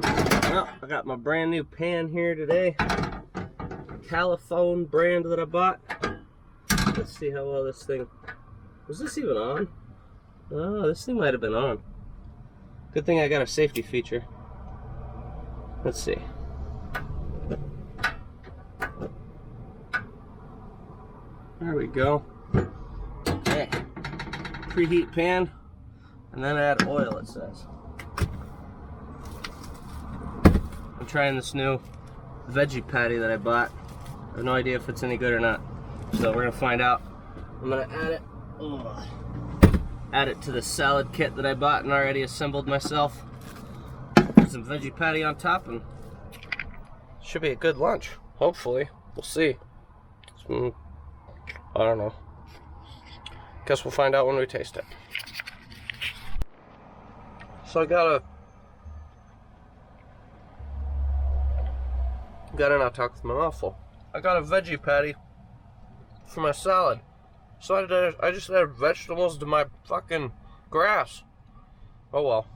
Well, I got my brand new pan here today. Caliphone brand that I bought. Let's see how well this thing... Was this even on? Oh, this thing might have been on. Good thing I got a safety feature. Let's see. There we go. Okay. Preheat pan, and then add oil, it says. I'm trying this new veggie patty that I bought. I have no idea if it's any good or not. So we're gonna find out. I'm gonna add it. Add it to the salad kit that I bought and already assembled myself. Put some veggie patty on top, and should be a good lunch. Hopefully, we'll see. I don't know. Guess we'll find out when we taste it. So I gotta not talk with my mouth full. I got a veggie patty for my salad. So I just added vegetables to my fucking grass. Oh well.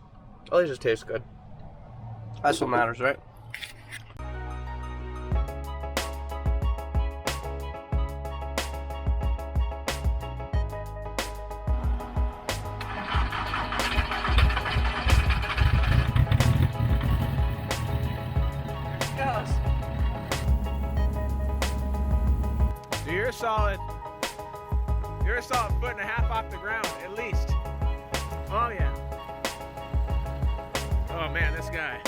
At least it tastes good. That's what matters, right? So you're a solid 1.5 off the ground, at least. Oh yeah. Oh man, this guy.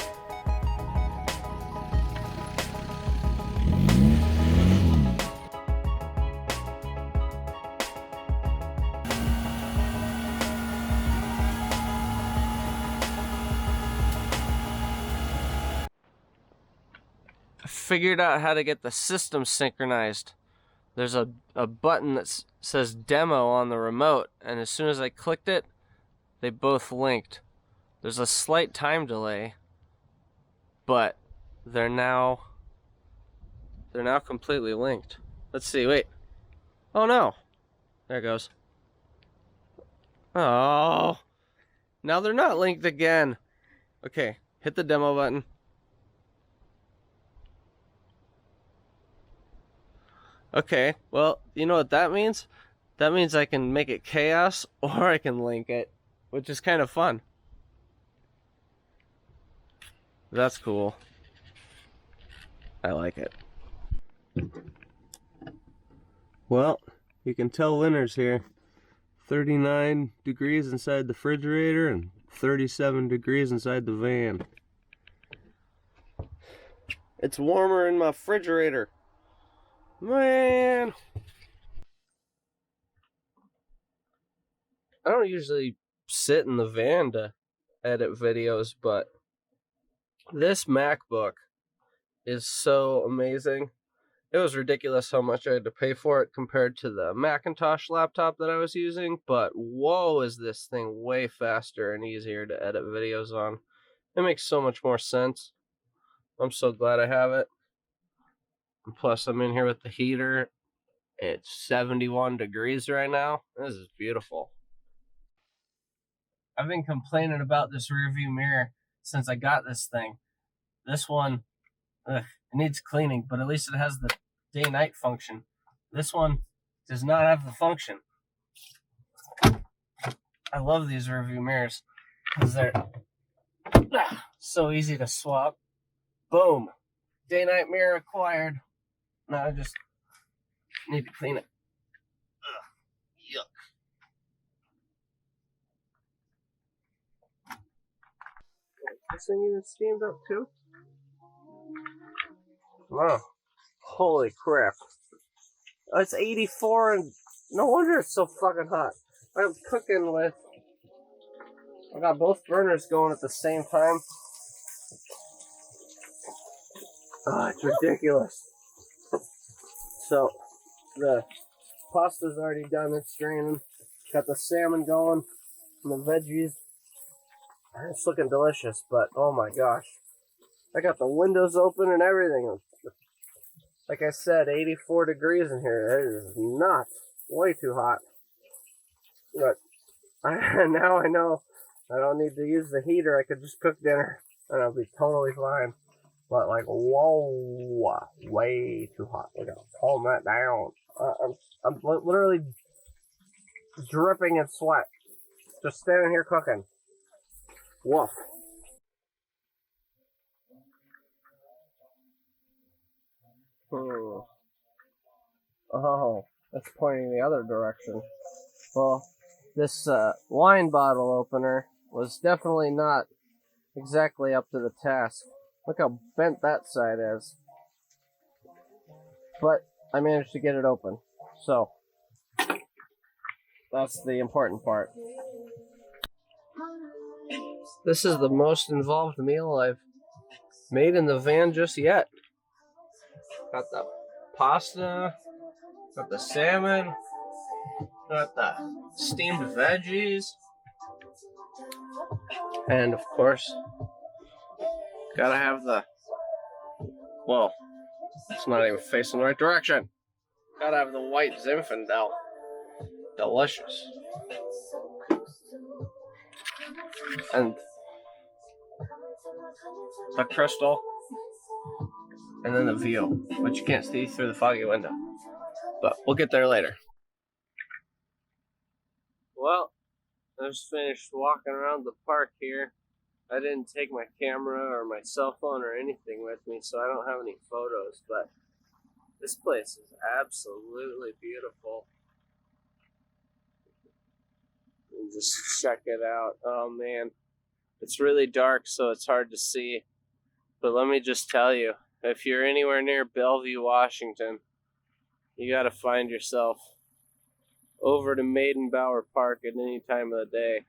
I figured out how to get the system synchronized. There's a button that says demo on the remote, and as soon as I clicked it, they both linked. There's a slight time delay, but they're now completely linked. Let's see, wait. Oh no. There it goes. Oh. Now they're not linked again. Okay, hit the demo button. Okay, well, you know what that means? That means I can make it chaos, or I can link it, which is kind of fun. That's cool. I like it. Well, you can tell winners here. 39 degrees inside the refrigerator and 37 degrees inside the van. It's warmer in my refrigerator. Man, I don't usually sit in the van to edit videos, but this MacBook is so amazing. It was ridiculous how much I had to pay for it compared to the Macintosh laptop that I was using, but whoa, is this thing way faster and easier to edit videos on. It makes so much more sense. I'm so glad I have it. And plus, I'm in here with the heater. It's 71 degrees right now. This is beautiful. I've been complaining about this rearview mirror since I got this thing. This one, it needs cleaning, but at least it has the day-night function. This one does not have the function. I love these rearview mirrors because they're so easy to swap. Boom. Day-night mirror acquired. Now I just need to clean it. Ugh, yuck. This thing even steamed up too? Wow. Holy crap. Oh, it's 84 and no wonder it's so fucking hot. I'm cooking with... I got both burners going at the same time. Oh, it's ridiculous. So, the pasta's already done, it's draining. Got the salmon going, and the veggies. It's looking delicious, but oh my gosh. I got the windows open and everything. Like I said, 84 degrees in here. It is not way too hot. But now I know I don't need to use the heater. I could just cook dinner. and it'll be totally fine. But like, whoa, way too hot. We gotta calm that down. I'm literally dripping in sweat, just standing here cooking. Woof. Oh, that's pointing the other direction. Well, this wine bottle opener was definitely not exactly up to the task. Look how bent that side is. But I managed to get it open. So, that's the important part. This is the most involved meal I've made in the van just yet. Got the pasta, got the salmon, got the steamed veggies, and of course, gotta have the, whoa, it's not even facing the right direction. Gotta have the white Zinfandel. Delicious. And the crystal, and then the veal, which you can't see through the foggy window. But we'll get there later. Well, I just finished walking around the park here. I didn't take my camera or my cell phone or anything with me, so I don't have any photos, but this place is absolutely beautiful. And just check it out. Oh man, it's really dark, so it's hard to see. But let me just tell you, if you're anywhere near Bellevue, Washington, you gotta find yourself over to Maidenbower Park at any time of the day.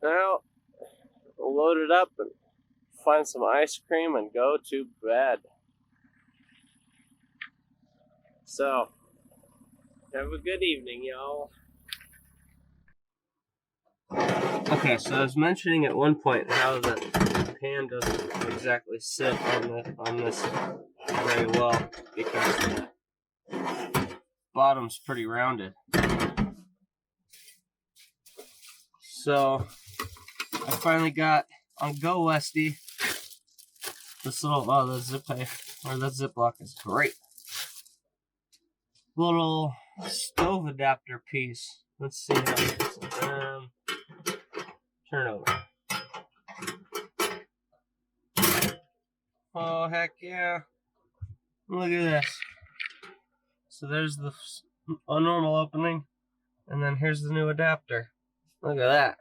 Now, load it up and find some ice cream and go to bed. So, have a good evening, y'all. Okay, so I was mentioning at one point how the pan doesn't exactly sit on this very well because the bottom's pretty rounded. So I finally got on Go Westy this little the Ziploc is great. Little stove adapter piece. Let's see how it's turn over. Oh heck yeah. Look at this. So there's the normal opening, and then here's the new adapter. Look at that.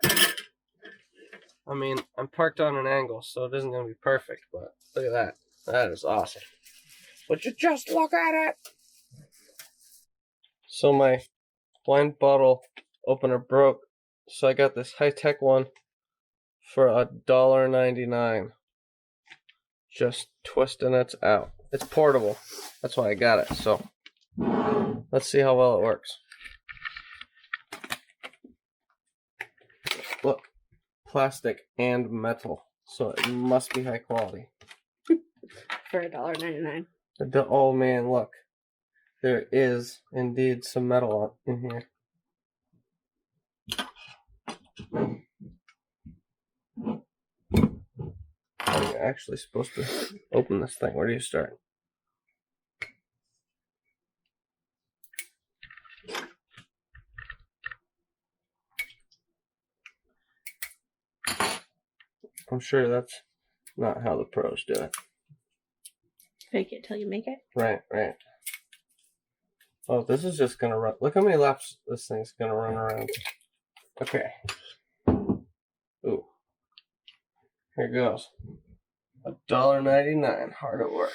I mean, I'm parked on an angle, so it isn't going to be perfect, but look at that. That is awesome. Would you just look at it? So my wine bottle opener broke, so I got this high-tech one for $1.99. Just twisting it out. It's portable. That's why I got it, so let's see how well it works. Look, plastic and metal, so it must be high quality. For $1.99. Oh man, look. There is indeed some metal in here. I'm actually supposed to open this thing. Where do you start? I'm sure that's not how the pros do it. Fake it till you make it. Right. Oh, this is just gonna run. Look how many laps this thing's gonna run around. Okay. Ooh. Here goes. $1.99. Hard at work.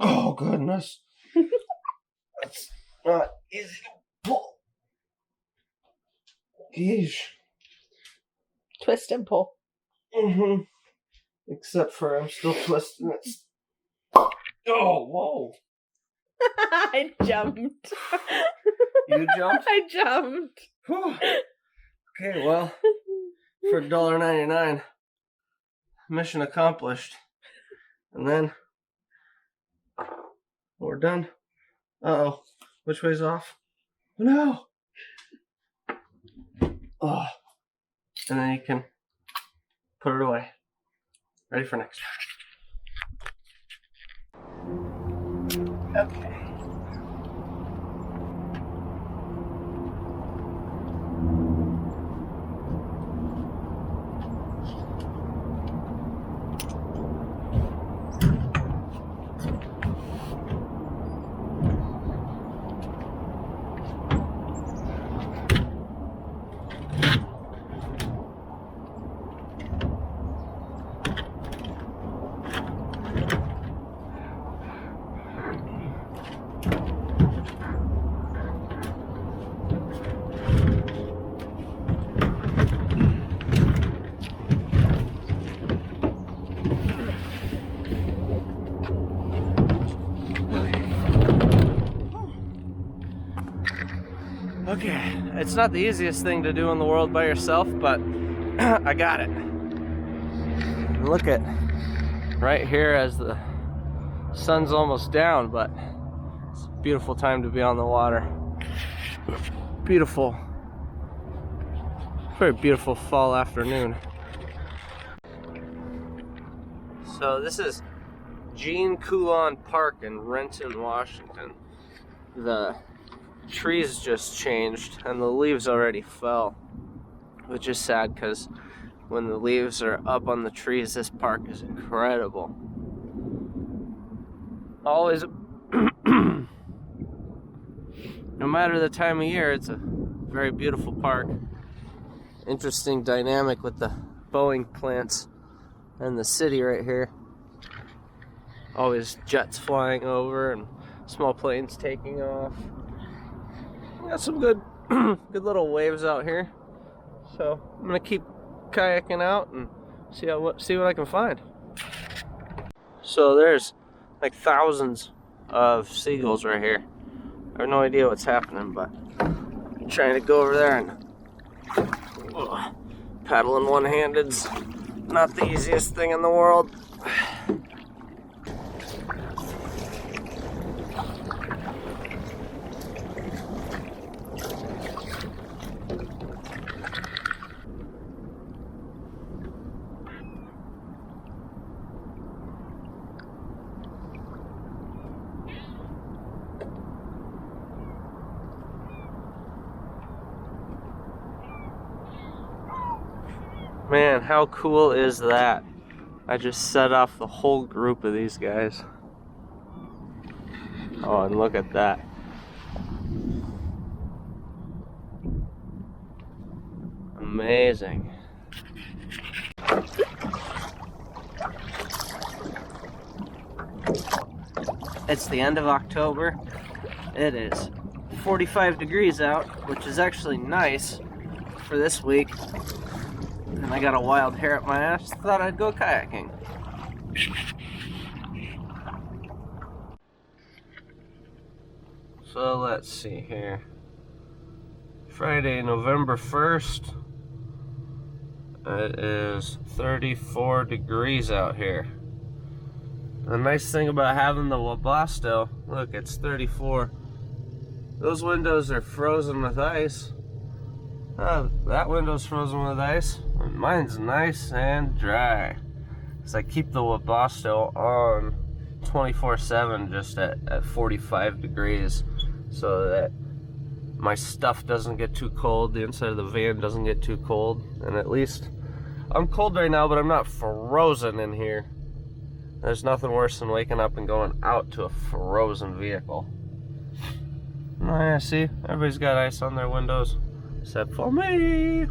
Oh goodness. That's not easy to pull. Geesh. Twist and pull. Mm-hmm. Except for I'm still twisting it. Oh, whoa. I jumped. You jumped? I jumped. Whew. Okay, well, for $1.99, mission accomplished. And then we're done. Uh-oh. Which way's off? No! Oh. And then you can put it away. Ready for next. Okay. Okay, it's not the easiest thing to do in the world by yourself, but I got it. Look at right here as the sun's almost down, but it's a beautiful time to be on the water. Beautiful, very beautiful fall afternoon. So this is Gene Coulon Park in Renton, Washington. The trees just changed and the leaves already fell, which is sad because when the leaves are up on the trees, this park is incredible. Always, no matter the time of year, it's a very beautiful park. Interesting dynamic with the Boeing plants and the city right here. Always jets flying over and small planes taking off. Got some good good little waves out here, so I'm gonna keep kayaking out and see what I can find. So there's like thousands of seagulls right here. I have no idea what's happening, but I'm trying to go over there and paddling one-handed's not the easiest thing in the world. Man, how cool is that? I just set off the whole group of these guys. Oh, and look at that. Amazing. It's the end of October. It is 45 degrees out, which is actually nice for this week. And I got a wild hair up my ass, thought I'd go kayaking. So let's see here. Friday, November 1st. It is 34 degrees out here. The nice thing about having the Wabasto, look, it's 34. Those windows are frozen with ice. That window's frozen with ice. Mine's nice and dry. Because I keep the Wabasto on 24/7 just at 45 degrees so that my stuff doesn't get too cold, the inside of the van doesn't get too cold, and at least I'm cold right now, but I'm not frozen in here. There's nothing worse than waking up and going out to a frozen vehicle. Oh yeah, see, everybody's got ice on their windows except for me.